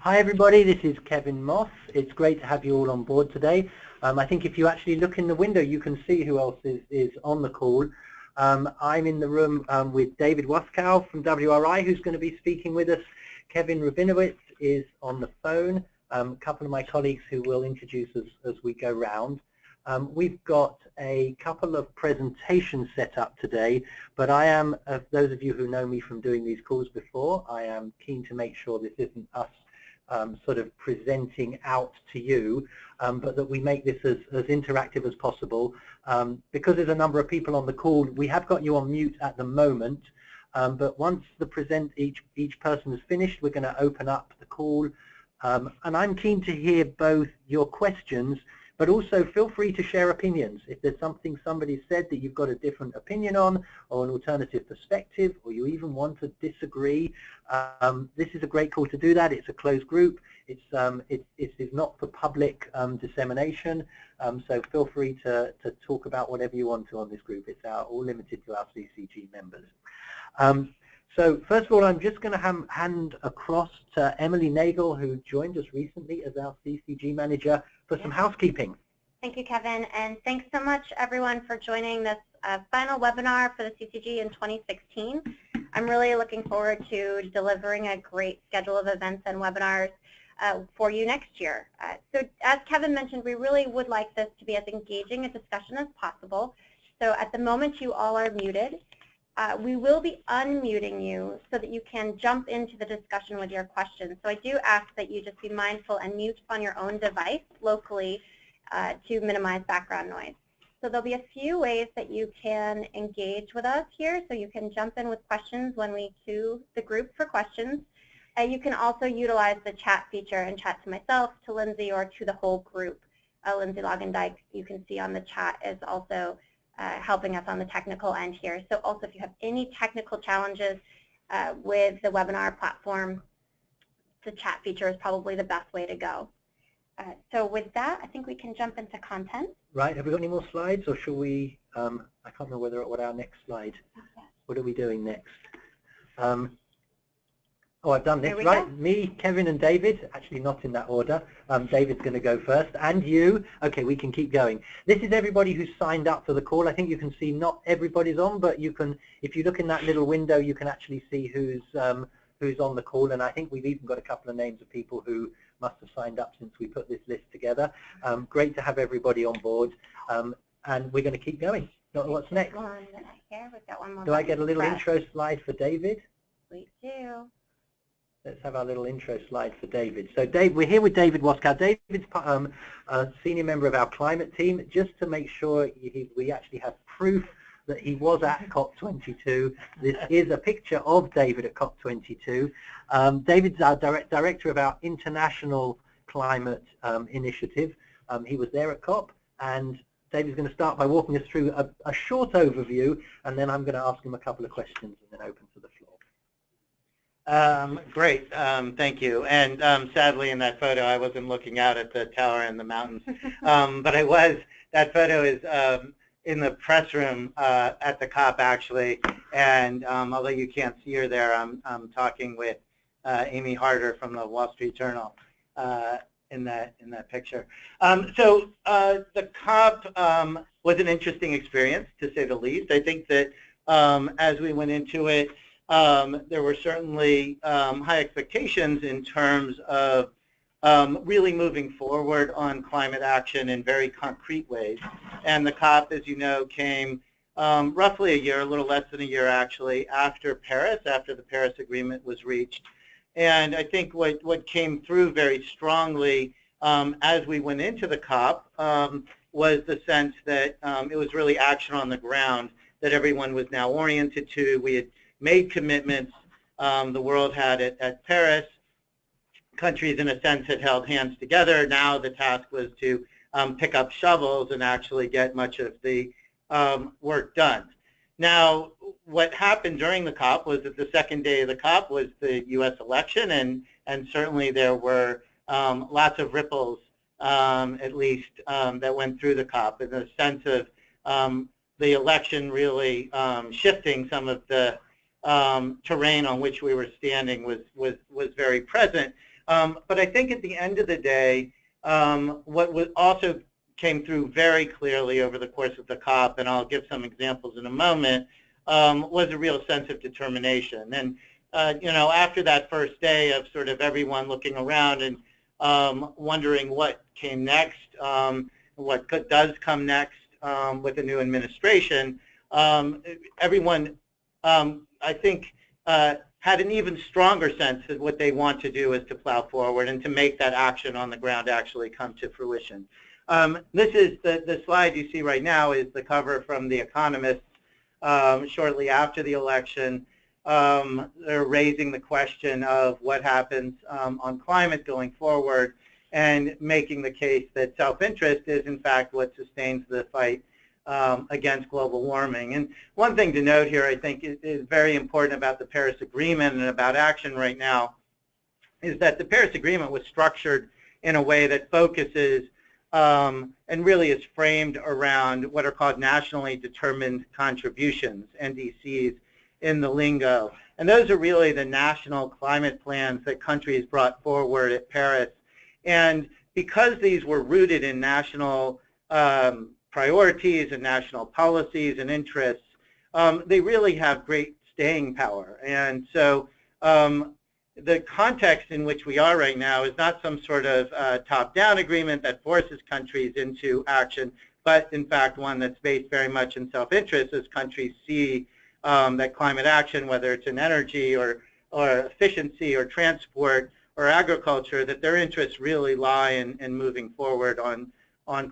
Hi everybody, this is Kevin Moss. It's great to have you all on board today. I think if you actually look in the window, you can see who else is on the call. I'm in the room with David Waskow from WRI, who's going to be speaking with us. Kevin Rabinowitz is on the phone. A couple of my colleagues who will introduce us as we go round. We've got a couple of presentations set up today, but I am, those of you who know me from doing these calls before, I am keen to make sure this isn't us sort of presenting out to you, but that we make this as interactive as possible. Because there's a number of people on the call, we have got you on mute at the moment, but once each person is finished, we're going to open up the call. And I'm keen to hear both your questions, but also feel free to share opinions. If there's something somebody said that you've got a different opinion on, or an alternative perspective, or you even want to disagree, this is a great call to do that. It's a closed group. It is not for public dissemination, so feel free to talk about whatever you want to on this group. It's all limited to our CCG members. So first of all, I'm just going to hand across to Emily Nagel, who joined us recently as our CCG manager, for some housekeeping. Thank you, Kevin, and thanks so much, everyone, for joining this final webinar for the CCG in 2016. I'm really looking forward to delivering a great schedule of events and webinars for you next year. So as Kevin mentioned, we really would like this to be as engaging a discussion as possible. So at the moment, you all are muted. We will be unmuting you so that you can jump into the discussion with your questions. So I do ask that you just be mindful and mute on your own device locally to minimize background noise. So there'll be a few ways that you can engage with us here. So you can jump in with questions when we queue the group for questions. You can also utilize the chat feature and chat to myself, to Lindsay, or to the whole group. Lindsay Logendijk, you can see on the chat, is also helping us on the technical end here. So also if you have any technical challenges with the webinar platform, the chat feature is probably the best way to go. So with that, I think we can jump into content. Right, have we got any more slides, or shall we, I can't remember what our next slide, what are we doing next? Oh, I've done this, right? Go. Me, Kevin, and David, actually not in that order. David's going to go first, and you. Okay, we can keep going. This is everybody who's signed up for the call. I think you can see not everybody's on, but you can, if you look in that little window, you can actually see who's on the call. And I think we've even got a couple of names of people who must have signed up since we put this list together. Great to have everybody on board, and we're going to keep going. What's next? Here, we've got one more. Do I get a little intro slide for David? We do. Let's have our little intro slide for David. So Dave, we're here with David Waskow. David's a senior member of our climate team. Just to make sure we actually have proof that he was at COP22. This is a picture of David at COP22. David's our director of our international climate initiative. He was there at COP, and David's going to start by walking us through a short overview, and then I'm going to ask him a couple of questions and then open to the floor. Great, thank you. And sadly in that photo I wasn't looking out at the tower and the mountains, but I was. That photo is in the press room at the COP actually, and although you can't see her there, I'm talking with Amy Harder from the Wall Street Journal in that picture. So the COP was an interesting experience, to say the least. I think that as we went into it, there were certainly high expectations in terms of really moving forward on climate action in very concrete ways. And the COP, as you know, came roughly a year, a little less than a year actually, after Paris, after the Paris Agreement was reached. And I think what came through very strongly as we went into the COP was the sense that it was really action on the ground that everyone was now oriented to. We had made commitments, the world had it at Paris. Countries, in a sense, had held hands together. Now the task was to pick up shovels and actually get much of the work done. Now, what happened during the COP was that the second day of the COP was the U.S. election, and certainly there were lots of ripples, at least, that went through the COP, in the sense of the election really shifting some of the terrain on which we were standing was very present. But I think at the end of the day, what also came through very clearly over the course of the COP, and I'll give some examples in a moment, was a real sense of determination. And after that first day of sort of everyone looking around and wondering what came next, what does come next with the new administration, everyone, I think, had an even stronger sense that what they want to do is to plow forward and to make that action on the ground actually come to fruition. This is the slide you see right now is the cover from The Economist shortly after the election. They're raising the question of what happens on climate going forward and making the case that self-interest is in fact what sustains the fight against global warming. And one thing to note here, I think, is very important about the Paris Agreement and about action right now is that the Paris Agreement was structured in a way that focuses and really is framed around what are called nationally determined contributions, NDCs, in the lingo. And those are really the national climate plans that countries brought forward at Paris. And because these were rooted in national priorities and national policies and interests, they really have great staying power. And so the context in which we are right now is not some sort of top-down agreement that forces countries into action, but in fact one that's based very much in self-interest as countries see that climate action, whether it's in energy or efficiency or transport or agriculture, that their interests really lie in moving forward on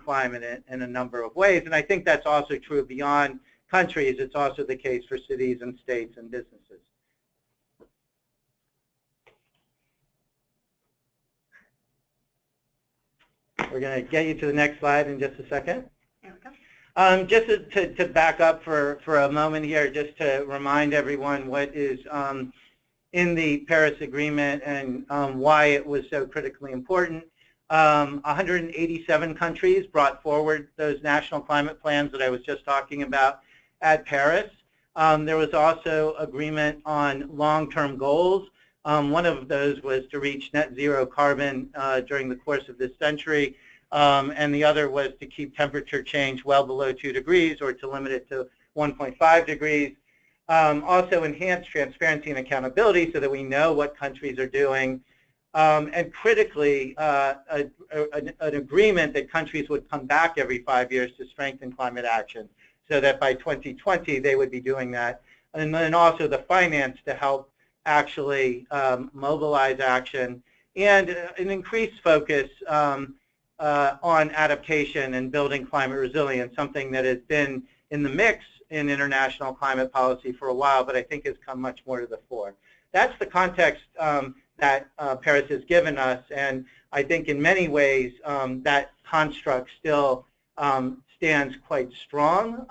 climate in a number of ways. And I think that's also true beyond countries. It's also the case for cities and states and businesses. We're going to get you to the next slide in just a second. There we go. Just to back up for a moment here, just to remind everyone what is in the Paris Agreement and why it was so critically important. 187 countries brought forward those national climate plans that I was just talking about at Paris. There was also agreement on long-term goals. One of those was to reach net zero carbon during the course of this century, and the other was to keep temperature change well below 2 degrees or to limit it to 1.5 degrees. Also enhance transparency and accountability so that we know what countries are doing. And critically, an agreement that countries would come back every 5 years to strengthen climate action so that by 2020 they would be doing that. And then also the finance to help actually mobilize action and an increased focus on adaptation and building climate resilience, something that has been in the mix in international climate policy for a while, but I think has come much more to the fore. That's the context that Paris has given us, and I think in many ways that construct still stands quite strong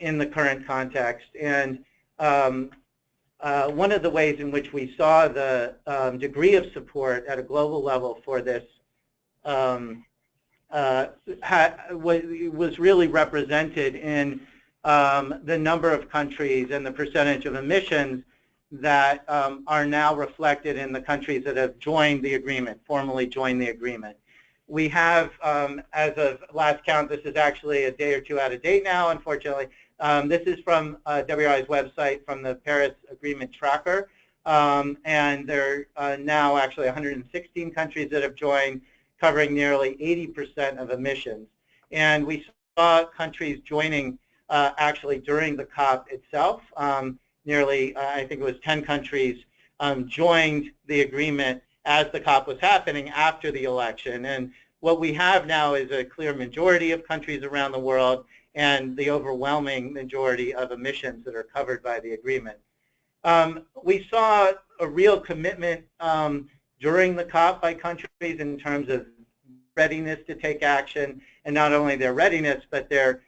in the current context. And one of the ways in which we saw the degree of support at a global level for this was really represented in the number of countries and the percentage of emissions that are now reflected in the countries that have joined the agreement, formally joined the agreement. We have, as of last count, this is actually a day or two out of date now, unfortunately. This is from WRI's website from the Paris Agreement Tracker, and there are now actually 116 countries that have joined, covering nearly 80% of emissions. And we saw countries joining actually during the COP itself. Nearly, I think it was 10 countries joined the agreement as the COP was happening after the election. And what we have now is a clear majority of countries around the world and the overwhelming majority of emissions that are covered by the agreement. We saw a real commitment during the COP by countries in terms of readiness to take action, and not only their readiness, but their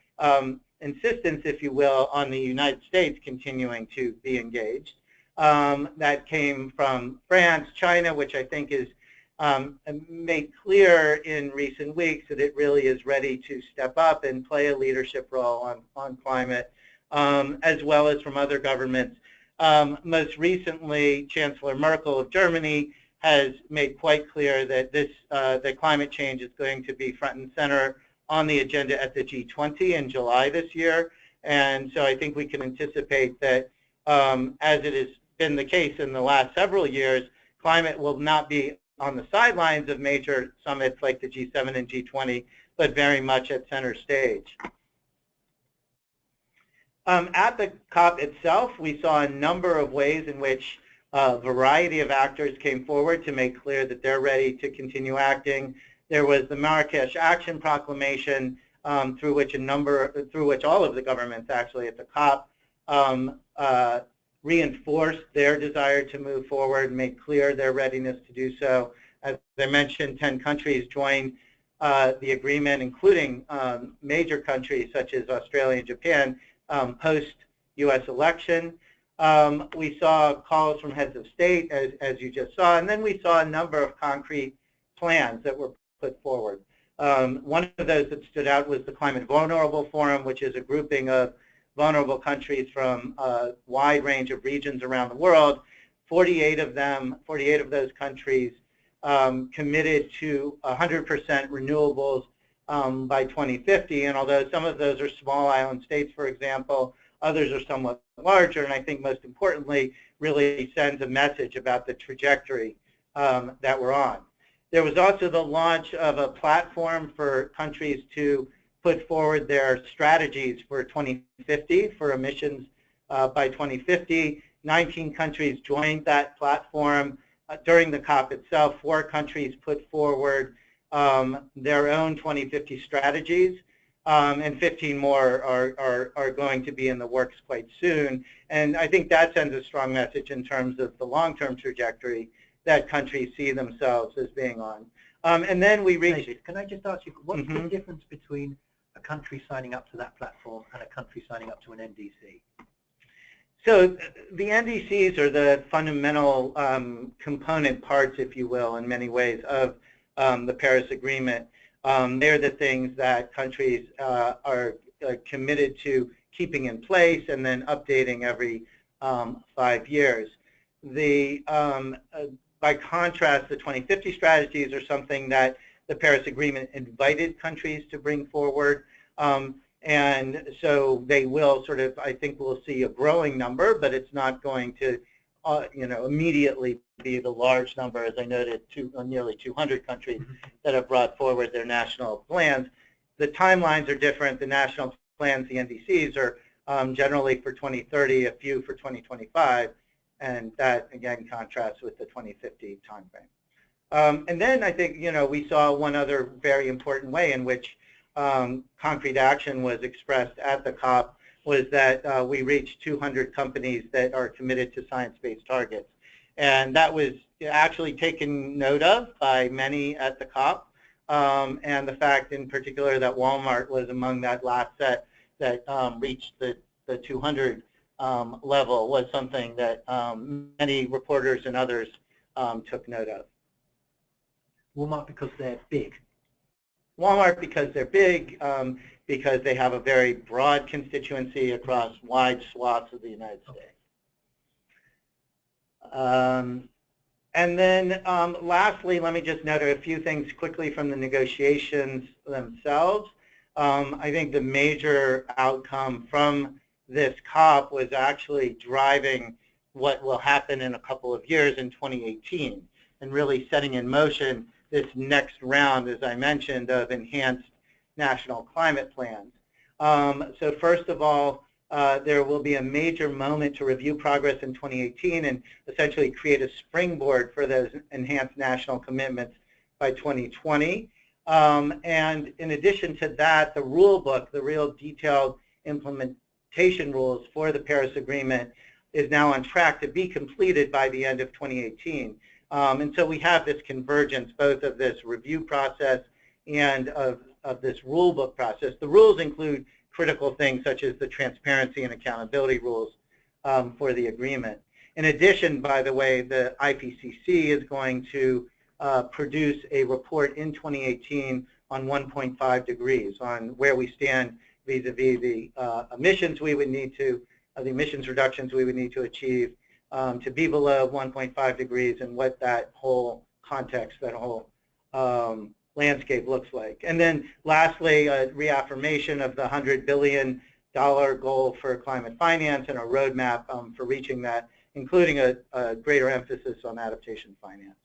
insistence, if you will, on the United States continuing to be engaged. That came from France, China, which I think is made clear in recent weeks that it really is ready to step up and play a leadership role on climate, as well as from other governments. Most recently, Chancellor Merkel of Germany has made quite clear that that climate change is going to be front and center on the agenda at the G20 in July this year. And so I think we can anticipate that, as it has been the case in the last several years, climate will not be on the sidelines of major summits like the G7 and G20, but very much at center stage. At the COP itself, we saw a number of ways in which a variety of actors came forward to make clear that they're ready to continue acting. There was the Marrakesh Action Proclamation, through which all of the governments actually at the COP reinforced their desire to move forward, made clear their readiness to do so. As I mentioned, 10 countries joined the agreement, including major countries such as Australia and Japan, post-U.S. election. We saw calls from heads of state, as you just saw, and then we saw a number of concrete plans that were put forward. One of those that stood out was the Climate Vulnerable Forum, which is a grouping of vulnerable countries from a wide range of regions around the world. 48 of those countries committed to 100% renewables by 2050, and although some of those are small island states, for example, others are somewhat larger, and I think most importantly really sends a message about the trajectory that we're on. There was also the launch of a platform for countries to put forward their strategies for 2050 for emissions by 2050. 19 countries joined that platform. During the COP itself, 4 countries put forward their own 2050 strategies, and 15 more are going to be in the works quite soon. And I think that sends a strong message in terms of the long-term trajectory that countries see themselves as being on. And then we reached... David, can I just ask you, what's the difference between a country signing up to that platform and a country signing up to an NDC? So the NDCs are the fundamental component parts, if you will, in many ways, of the Paris Agreement. They're the things that countries are committed to keeping in place and then updating every 5 years. By contrast, the 2050 strategies are something that the Paris Agreement invited countries to bring forward. And so they will sort of, I think we'll see a growing number, but it's not going to, immediately be the large number, as I noted, nearly 200 countries that have brought forward their national plans. The timelines are different. The national plans, the NDCs, are generally for 2030, a few for 2025, and that, again, contrasts with the 2050 timeframe. And then I think, we saw one other very important way in which concrete action was expressed at the COP was that we reached 200 companies that are committed to science-based targets. And that was actually taken note of by many at the COP. And the fact in particular that Walmart was among that last set that reached the 200 level was something that many reporters and others took note of. Walmart because they're big. Walmart because they're big, because they have a very broad constituency across wide swaths of the United States. And then lastly, let me just note a few things quickly from the negotiations themselves. I think the major outcome from this COP was actually driving what will happen in a couple of years in 2018 and really setting in motion this next round, as I mentioned, of enhanced national climate plans. So first of all, there will be a major moment to review progress in 2018 and essentially create a springboard for those enhanced national commitments by 2020. And in addition to that, the rule book, the real detailed implementation rules for the Paris Agreement is now on track to be completed by the end of 2018. And so we have this convergence both of this review process and of this rule book process. The rules include critical things such as the transparency and accountability rules for the agreement. In addition, by the way, the IPCC is going to produce a report in 2018 on 1.5 degrees, on where we stand vis-a-vis the emissions we would need to, the emissions reductions we would need to achieve to be below 1.5 degrees and what that whole context, that whole landscape looks like. And then lastly, a reaffirmation of the $100 billion goal for climate finance and a roadmap for reaching that, including a greater emphasis on adaptation finance.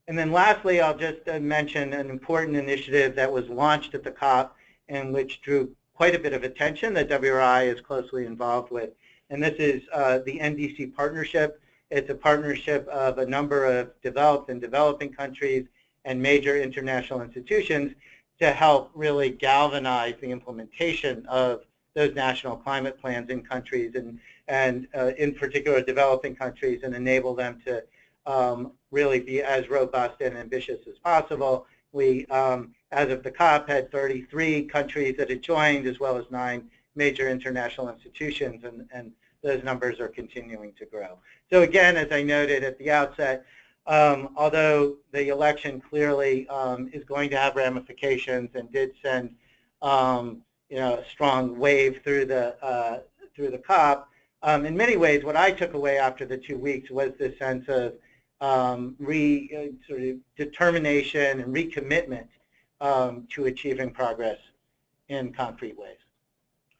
And then lastly, I'll just mention an important initiative that was launched at the COP and which drew quite a bit of attention that WRI is closely involved with. And this is the NDC partnership. It's a partnership of a number of developed and developing countries and major international institutions to help really galvanize the implementation of those national climate plans in countries and in particular developing countries, and enable them to really be as robust and ambitious as possible. We, as of the COP, had 33 countries that had joined, as well as 9 major international institutions, and those numbers are continuing to grow. So again, as I noted at the outset, although the election clearly is going to have ramifications and did send a strong wave through the COP, in many ways, what I took away after the 2 weeks was this sense of sort of determination and recommitment to achieving progress in concrete ways.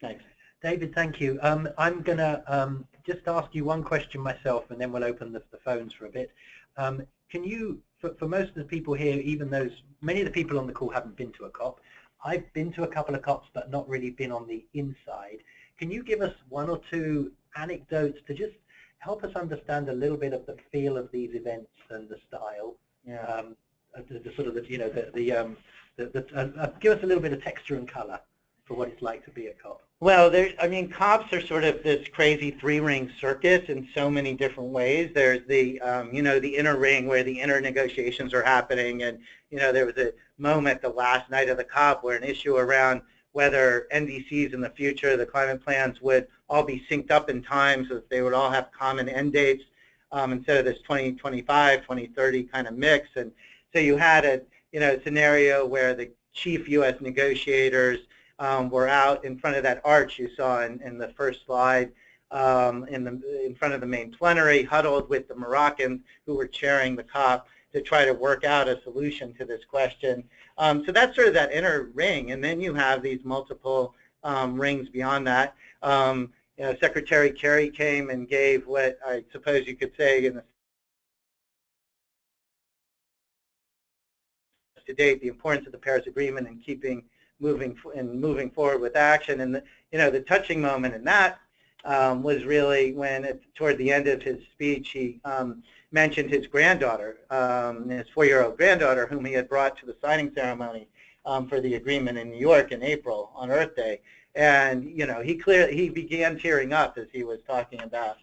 Thanks. David, thank you. I'm going to just ask you one question myself, and then we'll open the phones for a bit. Can you, for most of the people here, even those, many of the people on the call haven't been to a COP. I've been to a couple of COPs, but not really been on the inside. Can you give us 1 or 2 anecdotes to just help us understand a little bit of the feel of these events and the style? Yeah. The sort of give us a little bit of texture and color for what it's like to be a COP. Well, I mean, COPs are sort of this crazy 3-ring circus in so many different ways. There's the, the inner ring where the inner negotiations are happening, and there was a moment the last night of the COP where an issue around whether NDCs in the future, the climate plans, would all be synced up in time so that they would all have common end dates instead of this 2025, 2030 kind of mix. And so you had a scenario where the chief U.S. negotiators were out in front of that arch you saw in the first slide, in front of the main plenary, huddled with the Moroccans who were chairing the COP to try to work out a solution to this question. So that's sort of that inner ring, and then you have these multiple rings beyond that. Secretary Kerry came and gave what I suppose you could say in the to date the importance of the Paris Agreement and moving forward with action. And the touching moment in that was really when toward the end of his speech he mentioned his granddaughter, his 4-year-old granddaughter, whom he had brought to the signing ceremony for the agreement in New York in April on Earth Day. And he began tearing up as he was talking about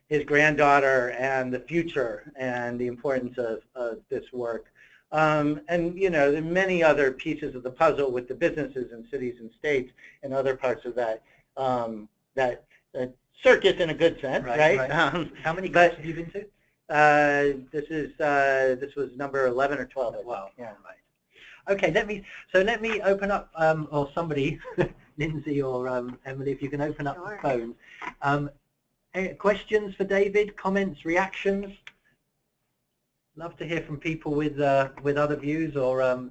his granddaughter and the future and the importance of this work. And there are many other pieces of the puzzle with the businesses and cities and states and other parts of that circus in a good sense, right? How many COPs have you been to? This was number 11 or 12. Wow. Yeah. Right. Okay. Let me open up, or somebody, Lindsay or Emily, if you can open up the phone. Questions for David? Comments? Reactions? Love to hear from people with other views or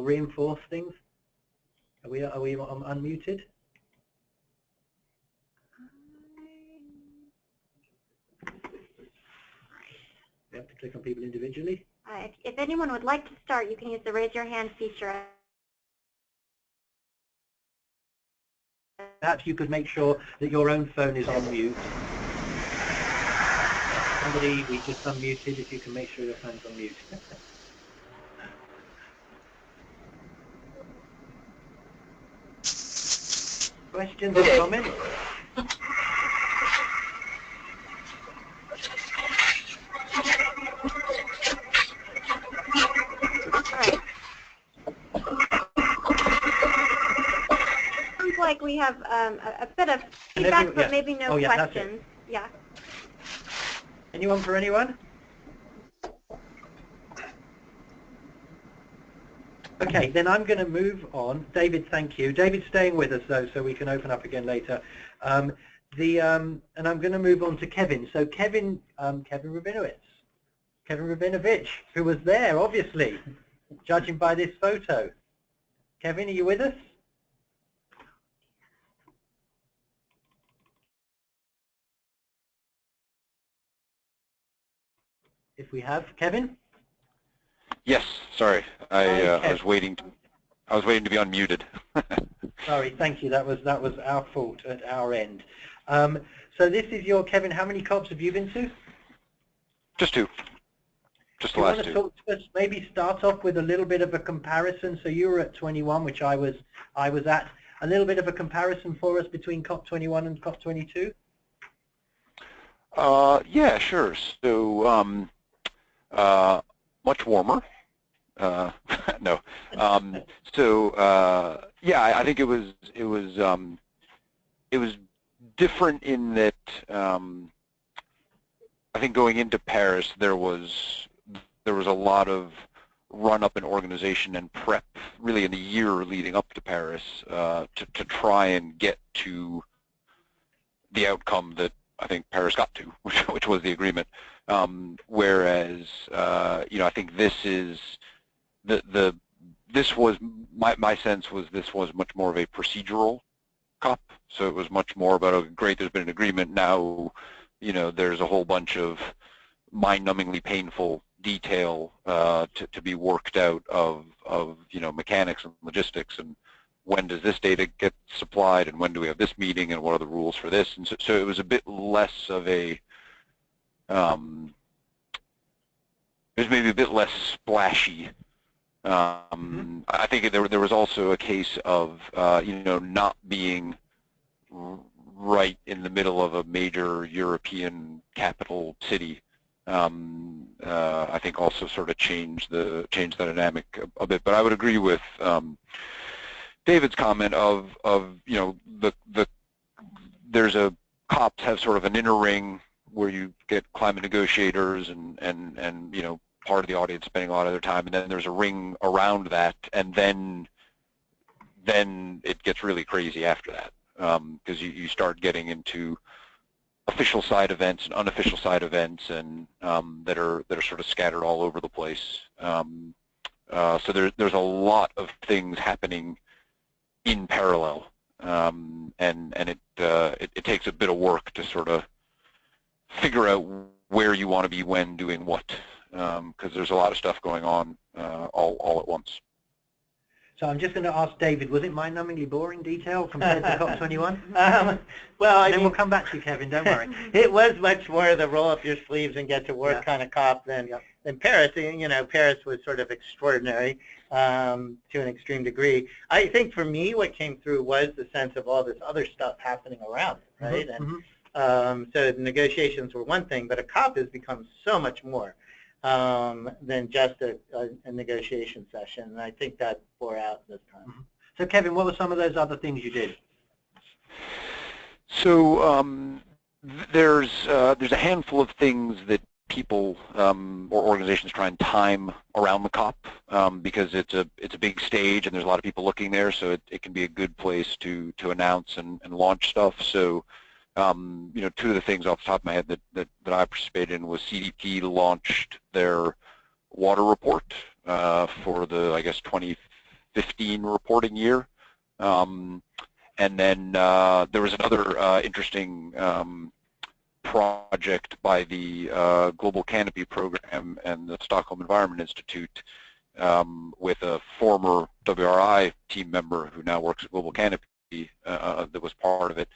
reinforce things. Are we unmuted? We have to click on people individually. If anyone would like to start, you can use the raise your hand feature. Perhaps you could make sure that your own phone is on mute. Somebody, we just unmuted, if you can make sure your phone's on mute. Questions or comments? Sounds like we have a bit of feedback, but maybe no questions. Yeah. Anyone for anyone? Okay, then I'm going to move on. David, thank you. David's staying with us, though, so we can open up again later. And I'm going to move on to Kevin. So Kevin Rabinovich, who was there, obviously, judging by this photo. Kevin, are you with us? If we have Kevin. Yes, sorry, I was waiting to be unmuted. Sorry, thank you. That was our fault at our end. So this is your Kevin. How many COPs have you been to? Just two. Just the last two. Do you want to talk to us? Maybe start off with a little bit of a comparison. So you were at 21, which I was at. A little bit of a comparison for us between COP21 and COP22. Yeah, sure. So much warmer. No. Yeah, I think it was different in that I think going into Paris there was a lot of run up in organization and prep really in the year leading up to Paris to try and get to the outcome that I think Paris got to, which was the agreement. Whereas I think this is this was my sense was this was much more of a procedural COP. So it was much more about, oh, great, there's been an agreement. Now, there's a whole bunch of mind-numbingly painful detail to be worked out of mechanics and logistics, and when does this data get supplied, and when do we have this meeting, and what are the rules for this? And so it was a bit less of a it was maybe a bit less splashy. I think there was also a case of not being right in the middle of a major European capital city. I think also sort of changed the dynamic a bit. But I would agree with David's comment of there's a COPs have sort of an inner ring where you get climate negotiators and part of the audience spending a lot of their time, and then there's a ring around that, and then it gets really crazy after that, because you start getting into official side events and unofficial side events, and that are sort of scattered all over the place. So there's a lot of things happening in parallel, and it takes a bit of work to sort of figure out where you want to be when doing what, because there's a lot of stuff going on all at once. So I'm just going to ask David, was it mind-numbingly boring detail compared to COP21? Well, then we'll come back to you, Kevin, don't worry. It was much more the roll up your sleeves and get to work kind of COP than Paris. Paris was sort of extraordinary to an extreme degree. I think for me what came through was the sense of all this other stuff happening around it, right? And so negotiations were one thing, but a COP has become so much more than just a negotiation session, and I think that bore out this time. So Kevin, what were some of those other things you did? So there's a handful of things that people or organizations try and time around the COP, because it's a big stage and there's a lot of people looking there, so it can be a good place to announce and launch stuff. So two of the things off the top of my head that I participated in was CDP launched their water report for the, I guess, 2015 reporting year. And then there was another interesting project by the Global Canopy Program and the Stockholm Environment Institute with a former WRI team member who now works at Global Canopy that was part of it.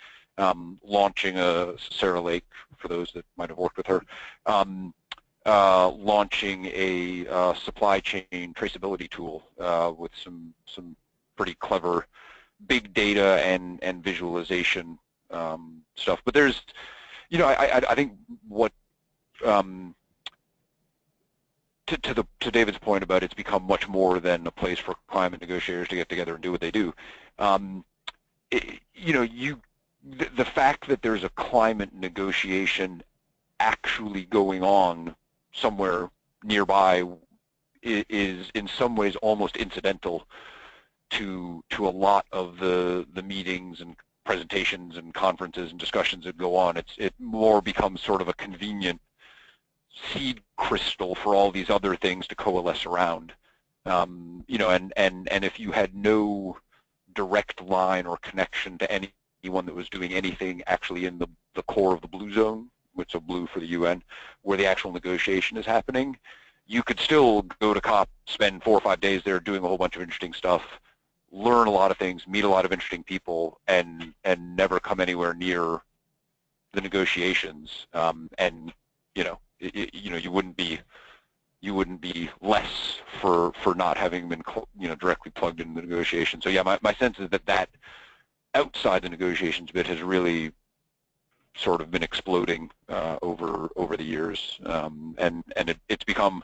Launching Sarah Lake, for those that might have worked with her, launching a supply chain traceability tool with some pretty clever big data and visualization stuff. But there's, I think what to David's point about it's become much more than a place for climate negotiators to get together and do what they do. The fact that there's a climate negotiation actually going on somewhere nearby is in some ways almost incidental to a lot of the meetings and presentations and conferences and discussions that go on. It more becomes sort of a convenient seed crystal for all these other things to coalesce around. You know, and if you had no direct line or connection to anyone that was doing anything actually in the core of the blue zone, which is blue for the UN, where the actual negotiation is happening, you could still go to COP, spend 4 or 5 days there doing a whole bunch of interesting stuff, learn a lot of things, meet a lot of interesting people, and never come anywhere near the negotiations. And you know, you wouldn't be less for not having been, you know, directly plugged into the negotiation. So yeah, my sense is that outside the negotiations bit has really sort of been exploding over the years, and it's become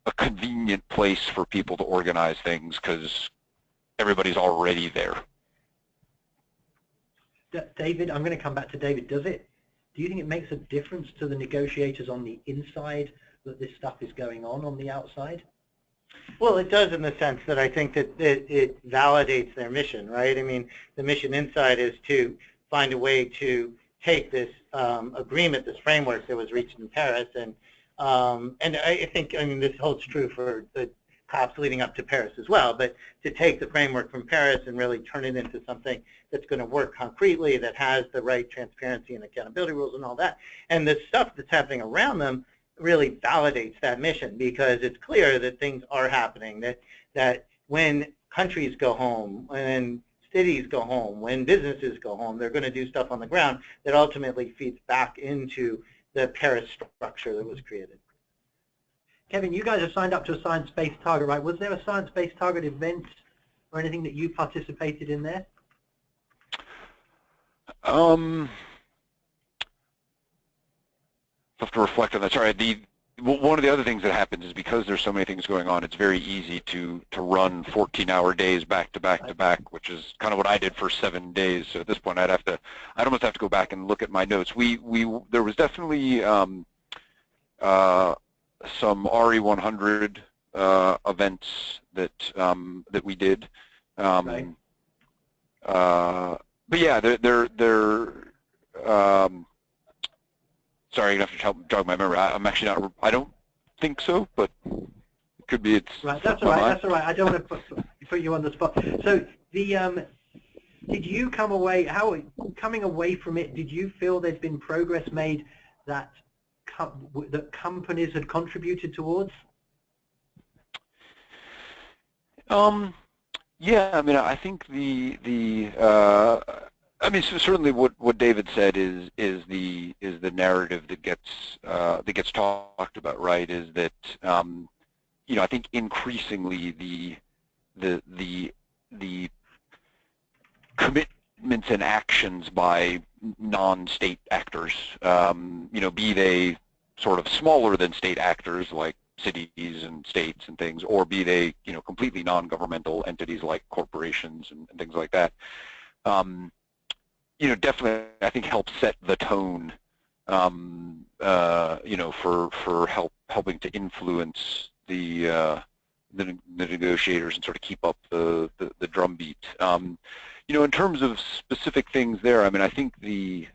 a convenient place for people to organize things because everybody's already there. David, I'm going to come back to David. Do you think it makes a difference to the negotiators on the inside that this stuff is going on the outside? Well, it does in the sense that I think that it validates their mission, right? I mean, the mission inside is to find a way to take this agreement, this framework that was reached in Paris, and I think, I mean, this holds true for the COPs leading up to Paris as well, but to take the framework from Paris and really turn it into something that's going to work concretely, that has the right transparency and accountability rules and all that. And the stuff that's happening around them really validates that mission, because it's clear that things are happening, that when countries go home, when cities go home, when businesses go home, they're going to do stuff on the ground that ultimately feeds back into the Paris structure that was created. Kevin, you guys have signed up to a science-based target, right? Was there a science-based target event or anything that you participated in there? I have to reflect on that. Sorry, one of the other things that happens is because there's so many things going on, it's very easy to run 14-hour days back to back to back, which is kind of what I did for 7 days. So at this point, I'd almost have to go back and look at my notes. There was definitely some RE100 events that we did. Right. But yeah, sorry, you're going to have to help jog my memory. I'm actually not, I don't think so, but it could be it's... Right, that's all right, that's all right. I don't want to put you on the spot. So did you come away, coming away from it, did you feel there's been progress made that companies had contributed towards? Yeah, I mean, I think I mean, so certainly what David said is the narrative that gets talked about, right? Is that you know, I think increasingly the commitments and actions by non-state actors, you know, be they sort of smaller than state actors like cities and states and things, or be they, you know, completely non-governmental entities like corporations and things like that. You know, definitely, I think helps set the tone, you know, for helping to influence the negotiators and sort of keep up the drumbeat. You know, in terms of specific things there, I mean, I think you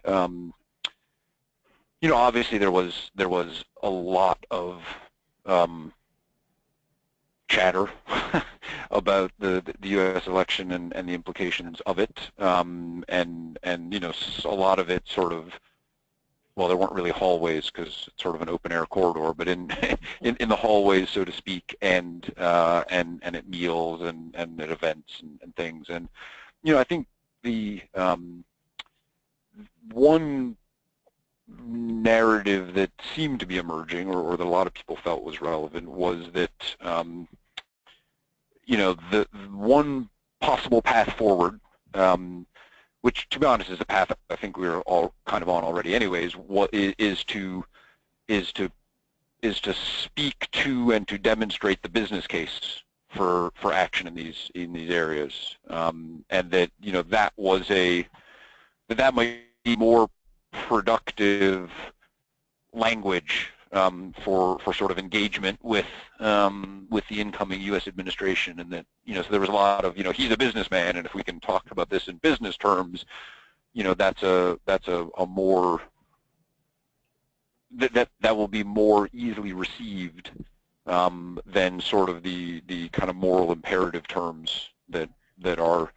know, obviously there was a lot of chatter about the U.S. election and the implications of it, and you know, a lot of it sort of, well, there weren't really hallways because it's sort of an open air corridor, but in the hallways, so to speak, and at meals and at events and things. And you know, I think the one narrative that seemed to be emerging, or that a lot of people felt was relevant, was that you know, the one possible path forward, which to be honest is a path I think we were all kind of on already anyways, is to speak to and to demonstrate the business case for action in these areas, and that, you know, that might be more productive language for sort of engagement with the incoming U.S. administration, and that, you know, so there was a lot of, you know, he's a businessman, and if we can talk about this in business terms, that's a more that will be more easily received than sort of the kind of moral imperative terms that are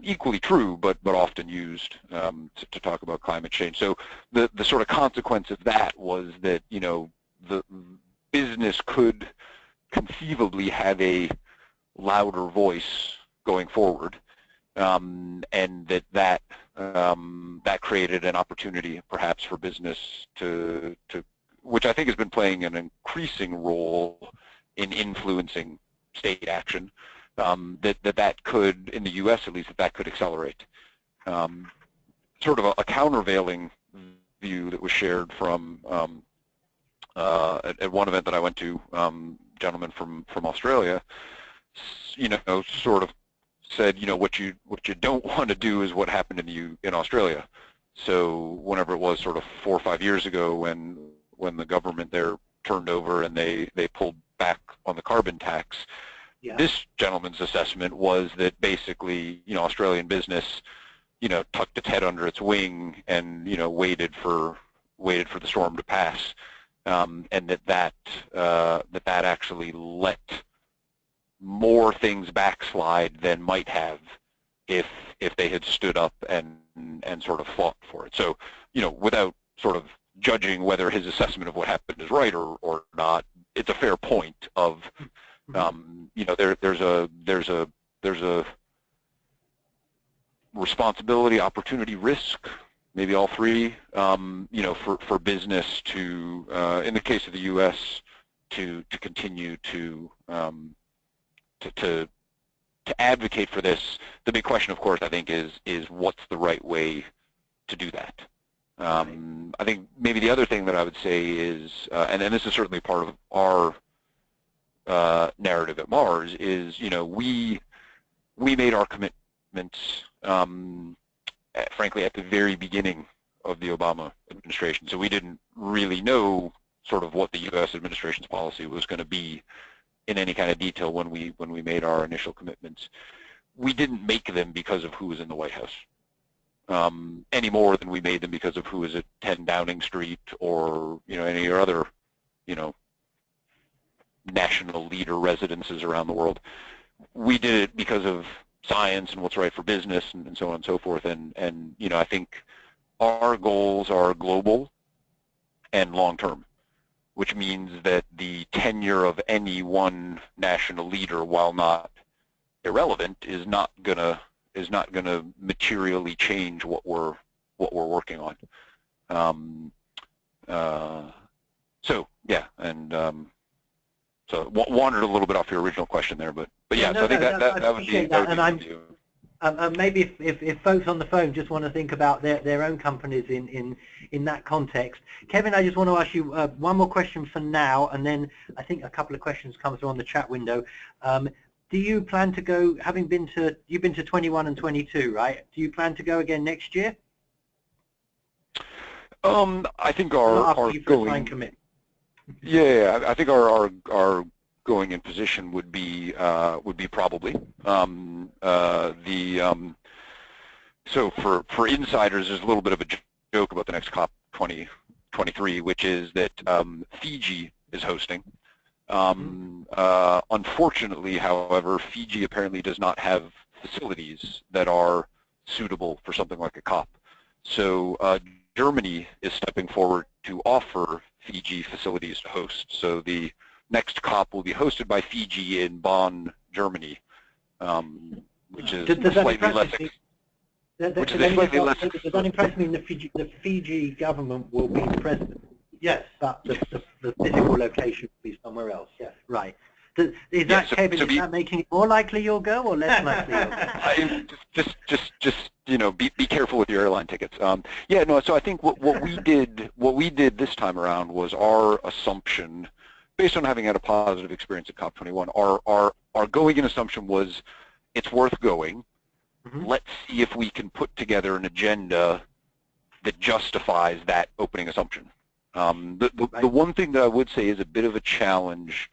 equally true, but often used to talk about climate change. So the sort of consequence of that was that the business could conceivably have a louder voice going forward, and that created an opportunity perhaps for business to which I think has been playing an increasing role in influencing state action, that could, in the U.S. at least, that could accelerate. Sort of a countervailing view that was shared from at one event that I went to, gentleman from Australia, sort of said, what you don't want to do is what happened in Australia. So whenever it was sort of 4 or 5 years ago when the government there turned over and they pulled back on the carbon tax, Yeah. This gentleman's assessment was that basically, Australian business, tucked its head under its wing and, waited for the storm to pass, and that actually let more things backslide than might have if they had stood up and sort of fought for it. So, without sort of judging whether his assessment of what happened is right or not, it's a fair point of, there's a responsibility, opportunity, risk, maybe all three, for business to, in the case of the U.S., to continue to advocate for this. The big question, of course, I think is what's the right way to do that? I think maybe the other thing that I would say is, and this is certainly part of our narrative at Mars, is we made our commitments, frankly, at the very beginning of the Obama administration. So we didn't really know sort of what the U.S. administration's policy was going to be in any kind of detail when we made our initial commitments. We didn't make them because of who was in the White House, any more than we made them because of who was at 10 Downing Street or any other national leader residences around the world. We did it because of science and what's right for business and so on and so forth. And I think our goals are global and long-term, which means that the tenure of any one national leader, while not irrelevant, is not gonna materially change what we're working on. So yeah, and so wandered a little bit off your original question there, but yeah, so I think that would be the view. Maybe if folks on the phone just want to think about their own companies in that context. Kevin, I just want to ask you one more question for now, and then I think a couple of questions come through on the chat window. Do you plan to go, you've been to 21 and 22, right? Do you plan to go again next year? I think our going commit. Yeah, I think our going in position would be probably. So for insiders, there's a little bit of a joke about the next COP23, which is that Fiji is hosting. Unfortunately, however, Fiji apparently does not have facilities that are suitable for something like a COP. So Germany is stepping forward to offer Fiji facilities to host. So the next COP will be hosted by Fiji in Bonn, Germany, which is slightly less. Does that impress me? The Fiji government will be present. Yes, but the physical location will be somewhere else. Yes, right. Is that, Kevin? Is that making it more likely you'll go or less likely you'll go? Just be careful with your airline tickets. Yeah, no. So I think what we did this time around was our assumption, based on having had a positive experience at COP21. Our going-in assumption was it's worth going. Mm-hmm. Let's see if we can put together an agenda that justifies that opening assumption. The one thing that I would say is a bit of a challenge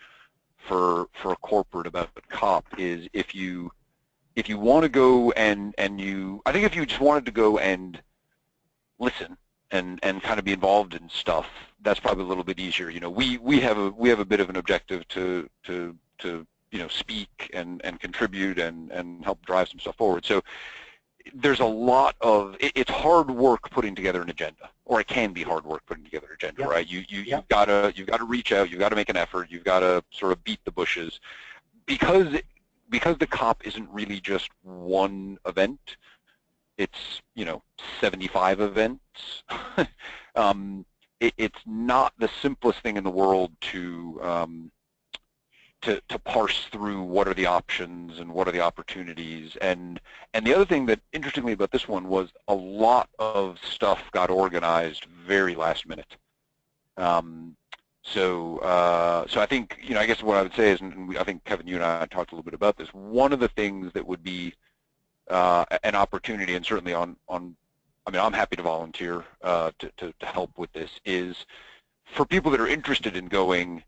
for a corporate about COP is if you if you want to go and I think if you just wanted to go and listen and kind of be involved in stuff, that's probably a little bit easier. You know, we have a bit of an objective to you know, speak and contribute and help drive some stuff forward. So there's a lot of, it's hard work putting together an agenda, or it can be hard work putting together an agenda, Yep. right? You've got to reach out, you've got to make an effort, you've got to sort of beat the bushes, because the COP isn't really just one event. It's, you know, 75 events. It's not the simplest thing in the world to parse through what are the options and what are the opportunities. And the other thing that interestingly about this one was a lot of stuff got organized very last minute. So I think, you know, I guess what I would say is, and I think Kevin, you and I talked a little bit about this, one of the things that would be an opportunity, and certainly I mean, I'm happy to volunteer to help with this, is for people that are interested in going,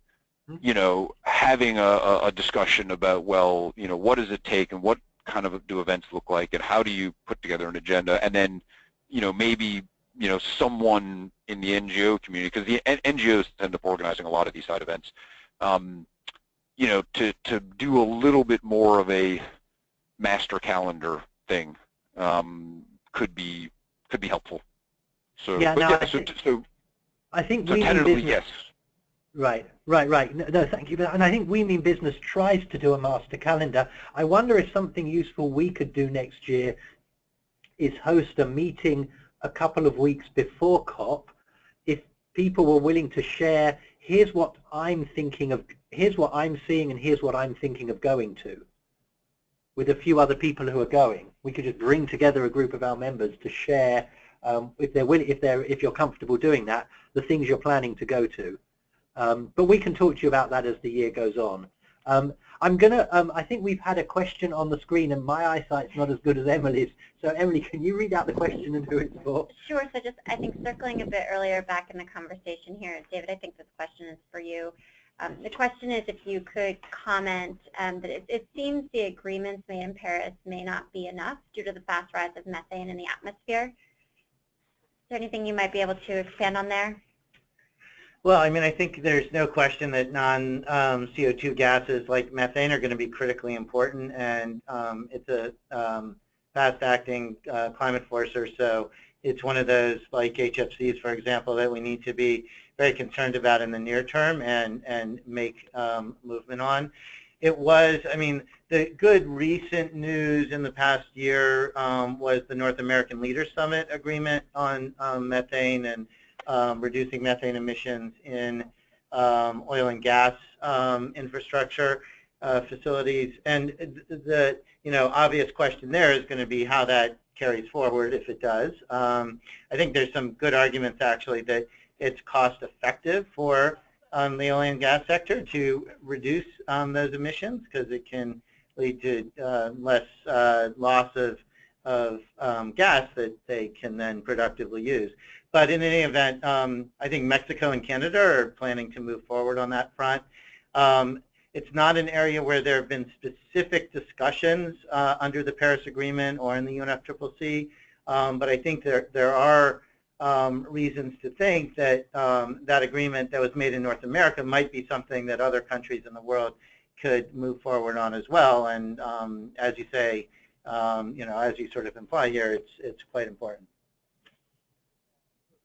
you know, having a discussion about, well, you know, what does it take and what kind of do events look like and how do you put together an agenda, and then, you know, maybe, you know, someone in the NGO community, because the NGOs end up organizing a lot of these side events, you know, to do a little bit more of a master calendar thing could be helpful. So Yeah, no, I think we mean business. Yes. Right. No, thank you. And I think We Mean Business tries to do a master calendar. I wonder if something useful we could do next year is host a meeting a couple of weeks before COP. If people were willing to share, here's what I'm thinking of, here's what I'm seeing, and here's what I'm thinking of going to, with a few other people who are going. We could just bring together a group of our members to share, if you're comfortable doing that, the things you're planning to go to. But we can talk to you about that as the year goes on. I think we've had a question on the screen, and my eyesight's not as good as Emily's. So Emily, can you read out the question and who it's for? Sure. So just, I think, circling a bit earlier back in the conversation here, David, I think this question is for you. The question is if you could comment that it seems the agreements made in Paris may not be enough due to the fast rise of methane in the atmosphere. Is there anything you might be able to expand on there? Well, I mean, I think there's no question that non-CO2 gases like methane are going to be critically important, and it's a fast-acting climate forcer, so it's one of those, like HFCs, for example, that we need to be very concerned about in the near term and make movement on. It was, I mean, the good recent news in the past year was the North American Leaders Summit agreement on methane and reducing methane emissions in oil and gas infrastructure facilities. And the obvious question there is going to be how that carries forward if it does. I think there's some good arguments actually that it's cost effective for the oil and gas sector to reduce those emissions, because it can lead to less loss of gas that they can then productively use. But in any event, I think Mexico and Canada are planning to move forward on that front. It's not an area where there have been specific discussions under the Paris Agreement or in the UNFCCC, but I think there are reasons to think that that agreement that was made in North America might be something that other countries in the world could move forward on as well. And as you say, as you sort of imply here, it's quite important.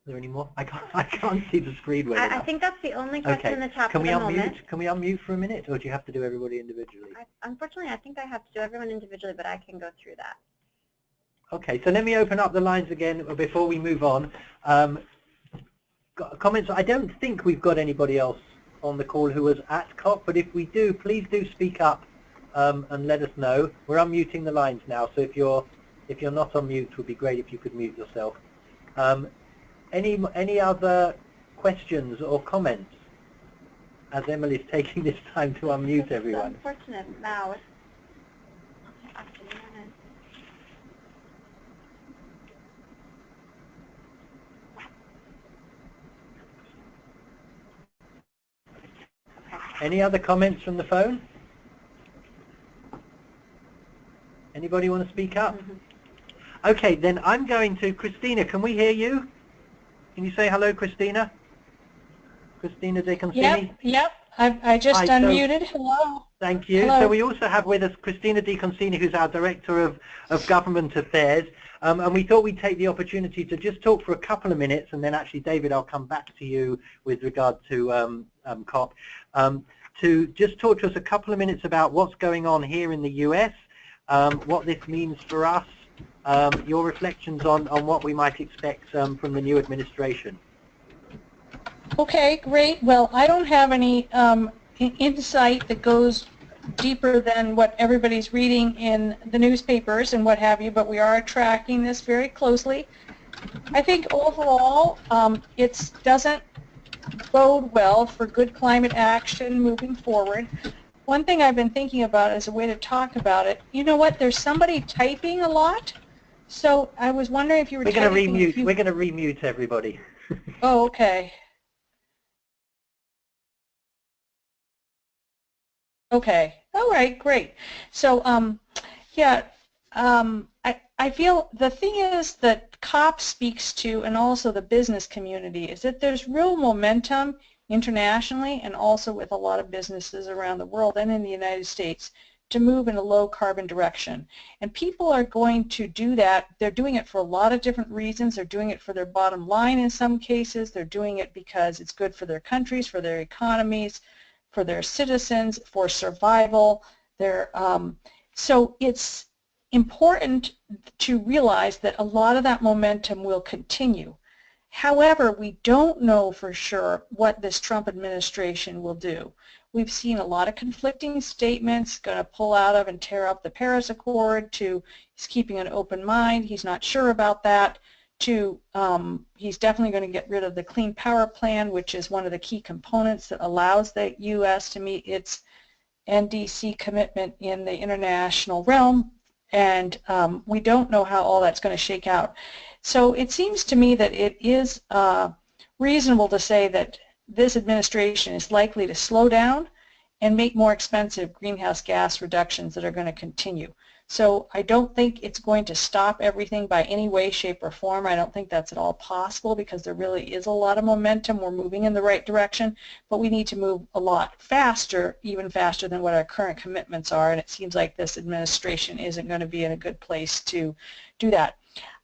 Is there any more? I can't see the screen well enough. I think that's the only question in the chat for the moment. Can we unmute for a minute, or do you have to do everybody individually? Unfortunately, I think I have to do everyone individually, but I can go through that. Okay, so let me open up the lines again before we move on. Comments? I don't think we've got anybody else on the call who was at COP, but if we do, please do speak up and let us know. We're unmuting the lines now, so if you're not on mute, it would be great if you could mute yourself. Any other questions or comments? As Emily's taking this time to unmute everyone. It's unfortunate now. Any other comments from the phone? Anybody want to speak up? Okay, then I'm going to Christina. Can we hear you? Can you say hello, Christina? Christina De Concini? Yep. I just Hi, unmuted. Hello. Thank you. Hello. So we also have with us Christina De Concini, who's our Director of Government Affairs. And we thought we'd take the opportunity to just talk for a couple of minutes, and then actually, David, I'll come back to you with regard to COP, to just talk to us a couple of minutes about what's going on here in the US, what this means for us, your reflections on what we might expect from the new administration. Okay, great. Well, I don't have any insight that goes deeper than what everybody's reading in the newspapers and what have you, but we are tracking this very closely. I think overall it doesn't bode well for good climate action moving forward. One thing I've been thinking about as a way to talk about it, you know what, there's somebody typing a lot, so I was wondering if you were typing. We're going to remute everybody. Oh, okay. Okay. All right. Great. So, yeah, I feel the thing is that COP speaks to, and also the business community, is that there's real momentum internationally and also with a lot of businesses around the world and in the United States to move in a low carbon direction. And people are going to do that. They're doing it for a lot of different reasons. They're doing it for their bottom line in some cases. They're doing it because it's good for their countries, for their economies, for their citizens, for survival. So it's important to realize that a lot of that momentum will continue. However, we don't know for sure what this Trump administration will do. We've seen a lot of conflicting statements, going to pull out of and tear up the Paris Accord, to he's keeping an open mind, he's not sure about that, to he's definitely going to get rid of the Clean Power Plan, which is one of the key components that allows the U.S. to meet its NDC commitment in the international realm, and we don't know how all that's going to shake out. So it seems to me that it is reasonable to say that this administration is likely to slow down and make more expensive greenhouse gas reductions that are going to continue. So I don't think it's going to stop everything by any way, shape, or form. I don't think that's at all possible because there really is a lot of momentum. We're moving in the right direction, but we need to move a lot faster, even faster than what our current commitments are, and it seems like this administration isn't going to be in a good place to do that.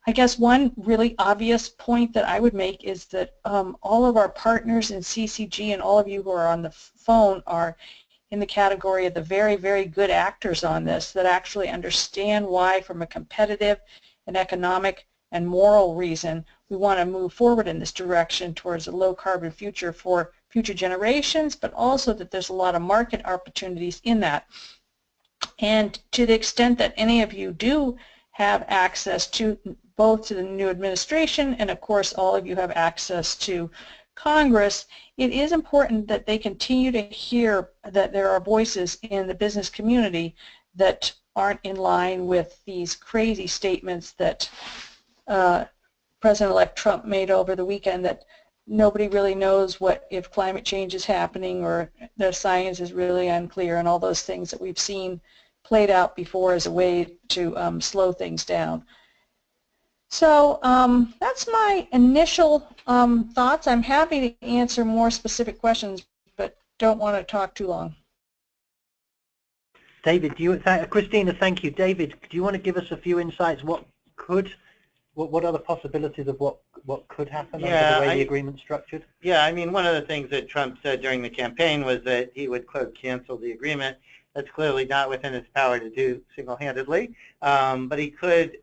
I guess one really obvious point that I would make is that all of our partners in CCG and all of you who are on the phone are in the category of the very, very good actors on this that actually understand why, from a competitive and economic and moral reason, we want to move forward in this direction towards a low-carbon future for future generations, but also that there's a lot of market opportunities in that. And to the extent that any of you do have access to both to the new administration and, of course, all of you have access to Congress, it is important that they continue to hear that there are voices in the business community that aren't in line with these crazy statements that President-elect Trump made over the weekend, that nobody really knows if climate change is happening or the science is really unclear, and all those things that we've seen played out before as a way to slow things down. So that's my initial thoughts. I'm happy to answer more specific questions, but don't want to talk too long. David, Christina, thank you. David, do you want to give us a few insights? What are the possibilities of what could happen under the way the agreement's structured? Yeah, I mean, one of the things that Trump said during the campaign was that he would, quote, cancel the agreement. That's clearly not within his power to do single-handedly, but he could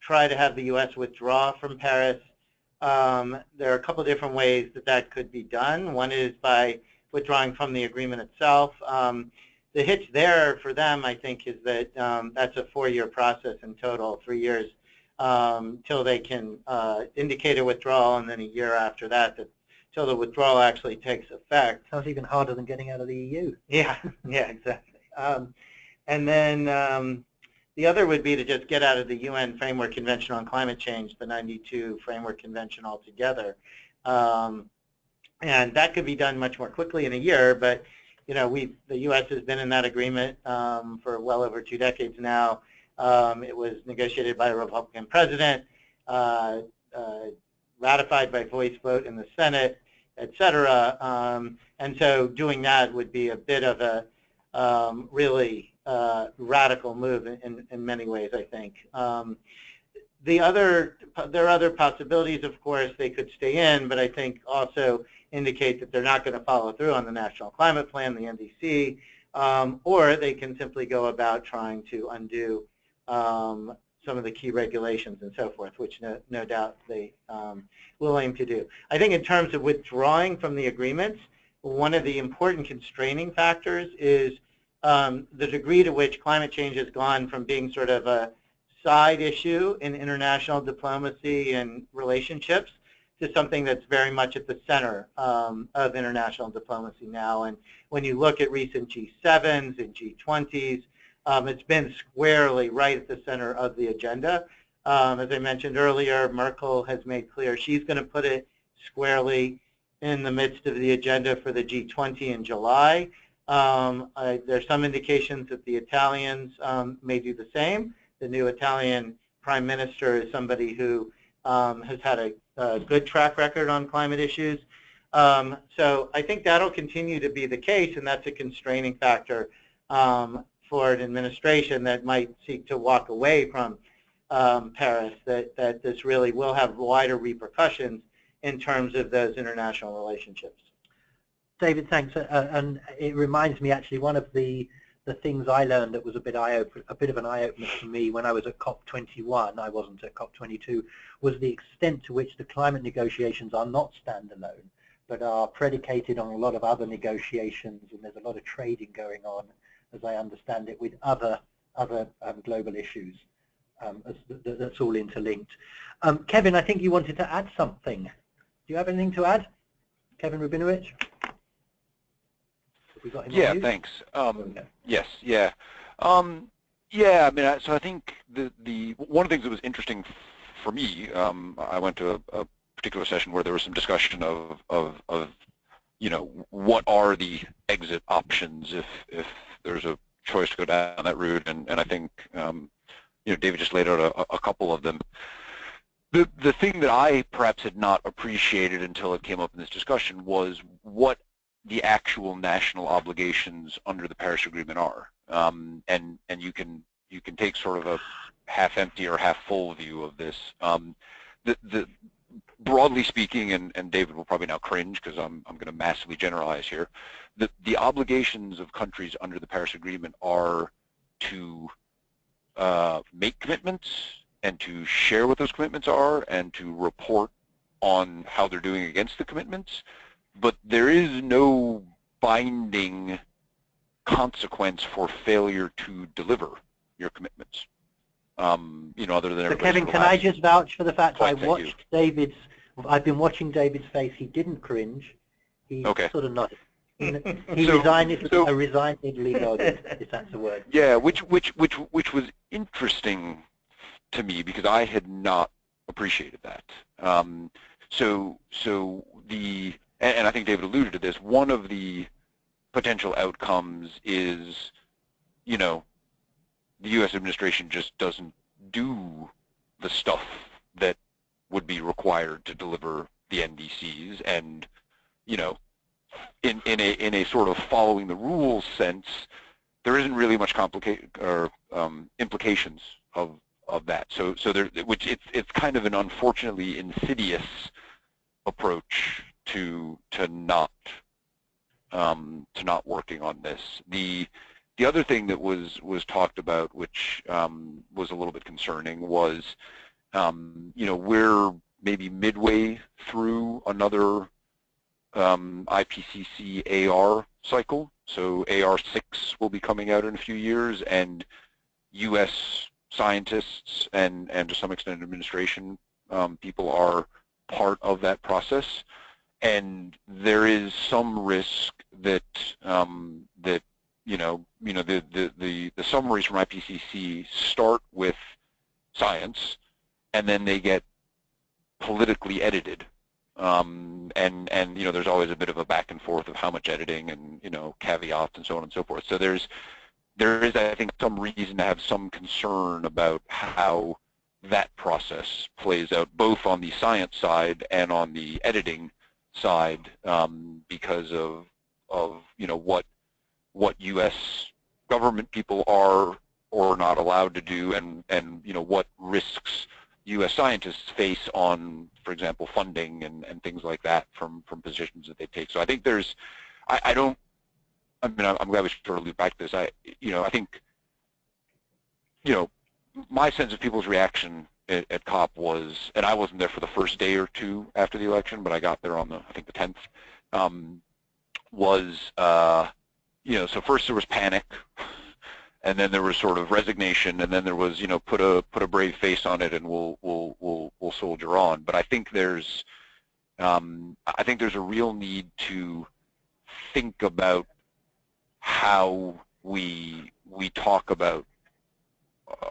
try to have the U.S. withdraw from Paris. There are a couple of different ways that could be done. One is by withdrawing from the agreement itself. The hitch there for them, I think, is that that's a 4-year process in total, 3 years, till they can indicate a withdrawal, and then a year after that, till the withdrawal actually takes effect. Sounds even harder than getting out of the EU. Yeah, yeah, exactly. And then the other would be to just get out of the UN Framework Convention on Climate Change, the 92 Framework Convention altogether. And that could be done much more quickly in a year, but you know, the U.S. has been in that agreement for well over 2 decades now. It was negotiated by a Republican president, ratified by voice vote in the Senate, et cetera. And so doing that would be a bit of a really radical move in many ways, I think. There are other possibilities, of course. They could stay in, but I think also indicate that they're not going to follow through on the National Climate Plan, the NDC, or they can simply go about trying to undo some of the key regulations and so forth, which no doubt they will aim to do. I think in terms of withdrawing from the agreements, one of the important constraining factors is the degree to which climate change has gone from being sort of a side issue in international diplomacy and relationships to something that's very much at the center of international diplomacy now. And when you look at recent G7s and G20s, it's been squarely right at the center of the agenda. As I mentioned earlier, Merkel has made clear she's going to put it squarely in the midst of the agenda for the G20 in July. There's some indications that the Italians may do the same. The new Italian prime minister is somebody who has had a good track record on climate issues. So I think that'll continue to be the case, and that's a constraining factor for an administration that might seek to walk away from Paris, that this really will have wider repercussions in terms of those international relationships. David, thanks. And it reminds me, actually, one of the things I learned that was a bit of an eye-opener for me when I was at COP21, I wasn't at COP22, was the extent to which the climate negotiations are not standalone, but are predicated on a lot of other negotiations, and there's a lot of trading going on, as I understand it, with other global issues. That's all interlinked. Kevin, I think you wanted to add something. Do you have anything to add? Kevin Rubinowicz? We got him Yeah, on mute? thanks. Yes, yeah. Yeah, I mean, so I think the one of the things that was interesting for me, I went to a particular session where there was some discussion of you know, what are the exit options if there's a choice to go down that route, and I think you know, David just laid out a couple of them. The thing that I perhaps had not appreciated until it came up in this discussion was what the actual national obligations under the Paris Agreement are, and you can take sort of a half-empty or half-full view of this. Broadly speaking, and David will probably now cringe because I'm going to massively generalize here, the obligations of countries under the Paris Agreement are to make commitments and to share what those commitments are and to report on how they're doing against the commitments, but there is no binding consequence for failure to deliver your commitments. You know, other than so Kevin, can I just vouch for the fact I watched David's? I've been watching David's face. He didn't cringe. He sort of nodded. He resignedly nodded, if that's a word. Yeah, which was interesting to me because I had not appreciated that. So and I think David alluded to this, one of the potential outcomes is, you know, the U.S. administration just doesn't do the stuff that would be required to deliver the NDCs, and, you know, in a sort of following the rules sense, there isn't really much implications of that. So it's kind of an unfortunately insidious approach to not working on this. The other thing that was talked about, which was a little bit concerning, was you know, we're maybe midway through another IPCC AR cycle. So AR6 will be coming out in a few years, and U.S. scientists and to some extent administration people are part of that process. And there is some risk that that the summaries from IPCC start with science, and then they get politically edited, and you know, there's always a bit of a back and forth of how much editing and, you know, caveats and so on and so forth. So there's there is, I think, some reason to have some concern about how that process plays out, both on the science side and on the editing side, because of what U.S. government people are or not allowed to do, and what risks U.S. scientists face on, for example, funding and things like that from positions that they take. So I think there's, I'm glad we sort of loop back to this. I think, my sense of people's reaction at COP was, and I wasn't there for the first day or two after the election, but I got there on I think the 10th, so first there was panic, and then there was sort of resignation, and then there was, put a brave face on it, and we'll soldier on. But I think there's a real need to think about how we talk about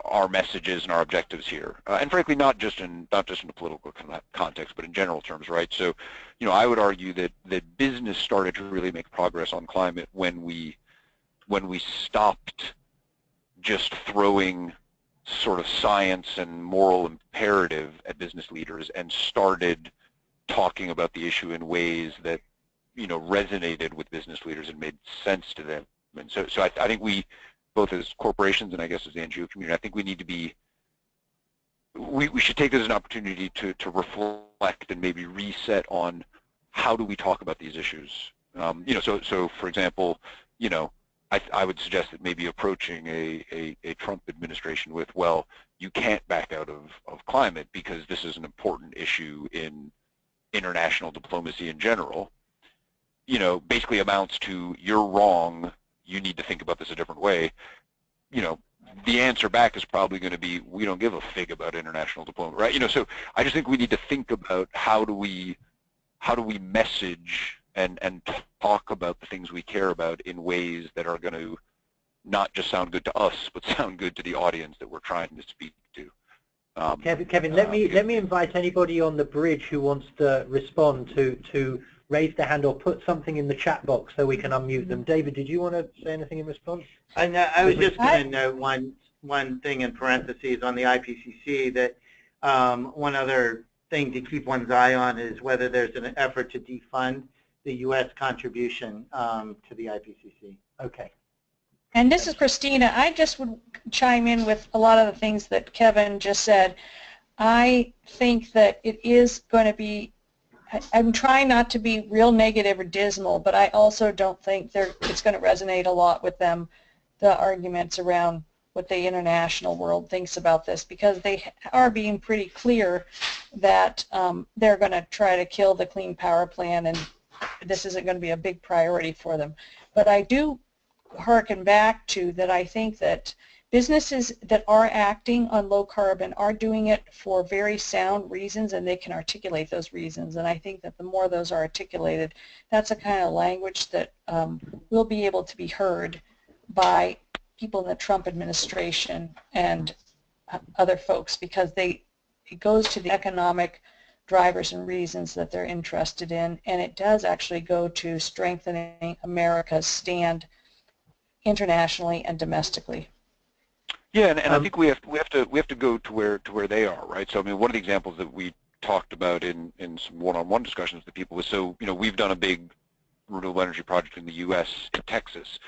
our messages and our objectives here, and frankly, not just in a political context, but in general terms, right? So, I would argue that business started to really make progress on climate when we stopped just throwing sort of science and moral imperative at business leaders and started talking about the issue in ways that resonated with business leaders and made sense to them. And so I think we, both as corporations and I guess as the NGO community, I think we need to be, we should take this as an opportunity to reflect and maybe reset on how do we talk about these issues. So for example, I would suggest that maybe approaching a Trump administration with, well, you can't back out of climate because this is an important issue in international diplomacy in general, basically amounts to, you're wrong, you need to think about this a different way. The answer back is probably going to be, we don't give a fig about international diplomacy, right? So I just think we need to think about how do we message and talk about the things we care about in ways that are going to not just sound good to us, but sound good to the audience that we're trying to speak to. Kevin, let me invite anybody on the bridge who wants to respond to raise their hand or put something in the chat box so we can unmute them. David, did you want to say anything in response? I was just going to note one thing in parentheses on the IPCC, that one other thing to keep one's eye on is whether there's an effort to defund the U.S. contribution to the IPCC. Okay. And this is Christina. I just would chime in with a lot of the things that Kevin just said. I think that it is going to be, I'm trying not to be real negative or dismal, but I also don't think it's going to resonate a lot with them, the arguments around what the international world thinks about this, because they are being pretty clear that they're going to try to kill the Clean Power Plan, and this isn't going to be a big priority for them. But I do hearken back to that. I think that businesses that are acting on low carbon are doing it for very sound reasons, and they can articulate those reasons. And I think that the more those are articulated, that's a kind of language that will be able to be heard by people in the Trump administration and other folks, because it goes to the economic drivers and reasons that they're interested in, and it does actually go to strengthening America's stand internationally and domestically. Yeah, and I think we have to go to where they are, right? So I mean, one of the examples that we talked about in some one-on-one discussions with people was, so we've done a big renewable energy project in the U.S. in Texas.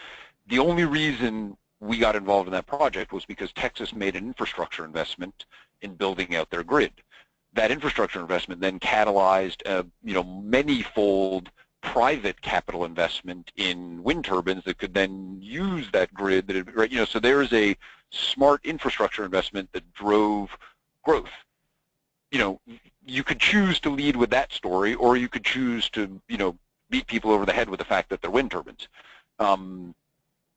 The only reason we got involved in that project was because Texas made an infrastructure investment in building out their grid. That infrastructure investment then catalyzed many-fold private capital investment in wind turbines that could then use that grid. So there is a smart infrastructure investment that drove growth. You could choose to lead with that story, or you could choose to beat people over the head with the fact that they're wind turbines.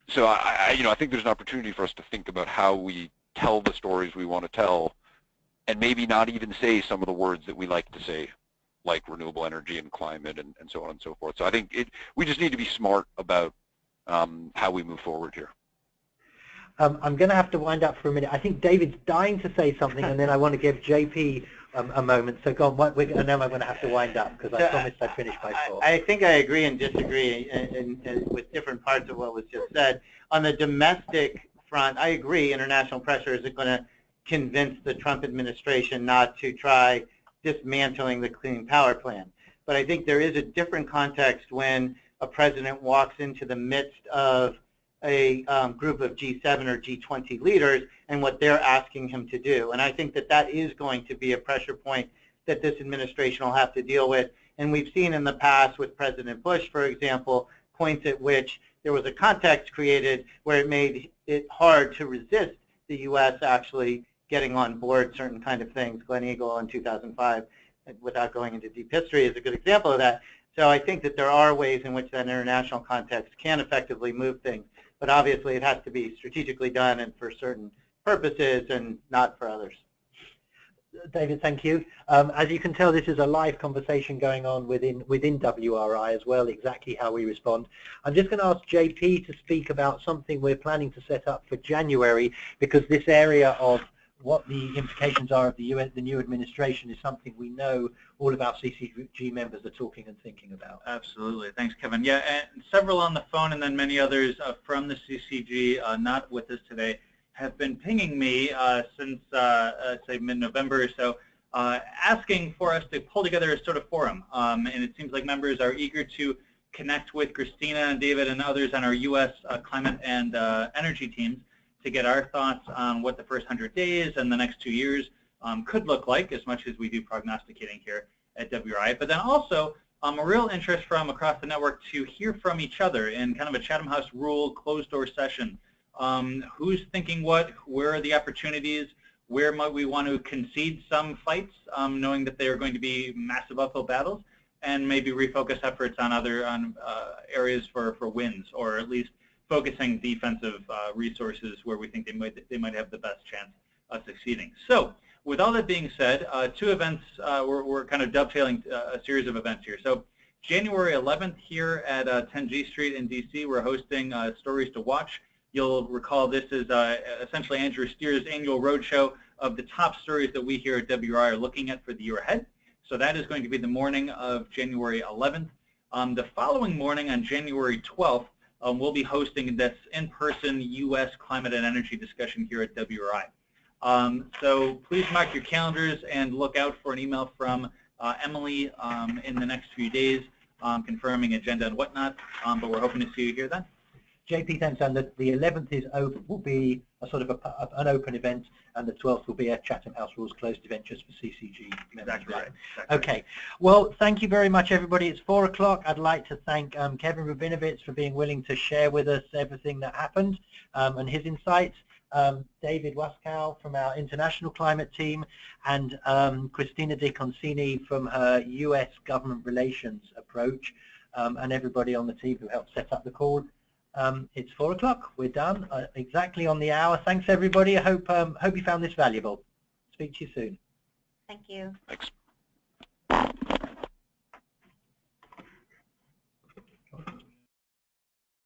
So I think there's an opportunity for us to think about how we tell the stories we want to tell, and maybe not even say some of the words that we like to say, like renewable energy and climate and so on and so forth. So I think we just need to be smart about how we move forward here. I'm going to have to wind up for a minute. I think David's dying to say something, and then I want to give JP a moment. So go on, and then I'm going to have to wind up because I promised I'd finish by 4. I think I agree and disagree with different parts of what was just said. On the domestic front, I agree international pressure isn't going to convince the Trump administration not to try dismantling the Clean Power Plan. But I think there is a different context when a president walks into the midst of a group of G7 or G20 leaders and what they're asking him to do. And I think that that is going to be a pressure point that this administration will have to deal with. And we've seen in the past with President Bush, for example, points at which there was a context created where it made it hard to resist the U.S. actually getting on board certain kind of things. Glen Eagle in 2005, without going into deep history, is a good example of that. So I think that there are ways in which that international context can effectively move things. But obviously it has to be strategically done and for certain purposes and not for others. David, thank you. As you can tell, this is a live conversation going on within WRI as well, exactly how we respond. I'm just going to ask JP to speak about something we're planning to set up for January, because this area of what the implications are of the new administration is something we know all of our CCG members are talking and thinking about. Absolutely. Thanks, Kevin. Yeah, and several on the phone and then many others from the CCG not with us today have been pinging me since, say, mid-November or so, asking for us to pull together a sort of forum. And it seems like members are eager to connect with Christina and David and others on our U.S. climate and energy teams to get our thoughts on what the first 100 days and the next 2 years could look like, as much as we do prognosticating here at WRI. But then also a real interest from across the network to hear from each other in kind of a Chatham House rule closed-door session. Who's thinking what? Where are the opportunities? Where might we want to concede some fights, knowing that they are going to be massive uphill battles, and maybe refocus efforts on other areas for wins, or at least focusing defensive resources where we think they might have the best chance of succeeding. So, with all that being said, 2 events, we're kind of dovetailing a series of events here. So, January 11th here at 10G Street in DC, we're hosting Stories to Watch. You'll recall this is essentially Andrew Steer's annual roadshow of the top stories that we here at WRI are looking at for the year ahead. So that is going to be the morning of January 11th. The following morning on January 12th, we'll be hosting this in-person U.S. climate and energy discussion here at WRI. So please mark your calendars and look out for an email from Emily in the next few days confirming agenda and whatnot, but we're hoping to see you here then. JP, thanks, and the 11th will be a sort of an open event, and the 12th will be a Chatham House Rules closed event just for CCG members. Exactly right. Exactly. Okay. Well, thank you very much, everybody. It's 4 o'clock. I'd like to thank Kevin Rubinovitz for being willing to share with us everything that happened and his insights. David Waskow from our international climate team, and Christina De Concini from her US government relations approach, and everybody on the team who helped set up the call. It's 4 o'clock. We're done exactly on the hour. Thanks, everybody. I hope you found this valuable. Speak to you soon. Thank you. Thanks.